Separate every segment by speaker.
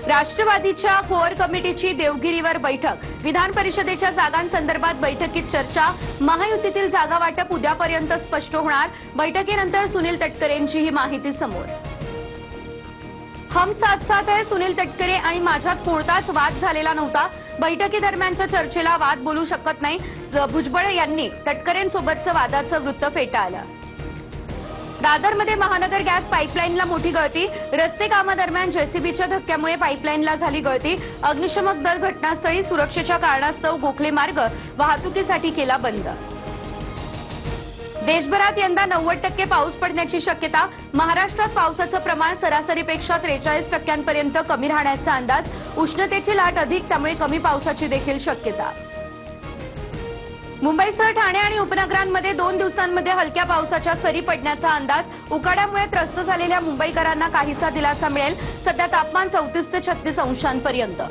Speaker 1: राष्ट्रवादीच्या कोअर कमिटीची देवगिरीवर बैठक। विधान परिषदेच्या जागांसंदर्भात बैठकीत चर्चा। महायुतीतील जागा वाटप उद्यापर्यंत स्पष्ट होणार। बैठकीनंतर सुनील तटकरेंची ही माहिती समोर। हम साथ साथ है। सुनील तटकरे आणि माझ्यात कोणताच वाद झालेला नव्हता। बैठकीदरम्यानच्या चर्चेला वाद बोलू शकत नाही। भुजबळ यांनी तटकरेंसोबतचं वादाचं वृत्त फेटाळलं। दादरमध्ये महानगर गॅस पाईपलाईनला मोठी गळती। रस्ते कामादरम्यान जेसीबीच्या धक्क्यामुळे पाईपलाईनला झाली गळती। अग्निशमक दल घटनास्थळी। सुरक्षेच्या कारणास्तव गोखले मार्ग वाहतुकीसाठी केला बंद। देशभरात यंदा 90% पाऊस पडण्याची शक्यता। महाराष्ट्रात पावसाचं प्रमाण सरासरीपेक्षा 43% कमी राहण्याचा अंदाज। उष्णतेची लाट अधिक, त्यामुळे कमी पावसाची देखील शक्यता। मुंबईसह ठाणे आणि उपनगरांमध्ये 2 दिवसांमध्ये हलक्या पावसाच्या सरी पडण्याचा अंदाज। उकाड्यामुळे त्रस्त झालेल्या मुंबईकरांना काहीसा दिलासा मिळेल। सध्या तापमान 34 ते 36 अंशांपर्यंत।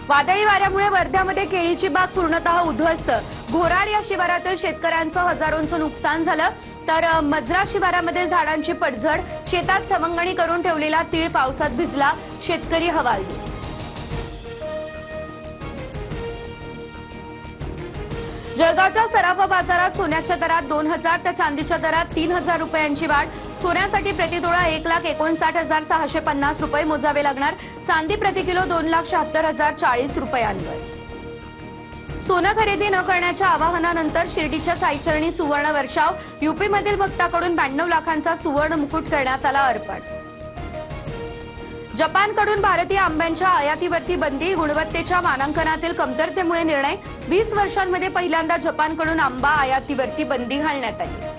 Speaker 1: वादळी वाऱ्यामुळे वर्ध्यामध्ये केळीची बाग पूर्णतः उद्ध्वस्त। घोराड या शिवारातील शेतकऱ्यांचं हजारोंचं नुकसान झालं, तर मजरा शिवारामध्ये झाडांची पडझड। शेतात सवंगणी करून ठेवलेला तीळ पावसात भिजला, शेतकरी हवालदिल। जळगावच्या सराफा बाजारात सोन्याच्या दरात 2000 तर चांदीच्या दरात 3000 रुपयांची वाढ। सोन्यासाठी प्रतितोळा 1,59,650 रुपये मोजावे लागणार। चांदी प्रति किलो 2,76,040 रुपयांवर। सोनं खरेदी न करण्याच्या आवाहनानंतर शिर्डीच्या साईचरणी सुवर्ण वर्षाव। यूपीमधील भक्ताकडून 92 लाखांचा सुवर्ण मुकुट करण्यात आला अर्पण। जपानकडून भारतीय आंब्यांच्या आयातीवरती बंदी। गुणवत्तेच्या मानांकनातील कमतरतेमुळे निर्णय। 20 वर्षांमध्ये पहिल्यांदा जपानकडून आंबा आयातीवरती बंदी घालण्यात आली।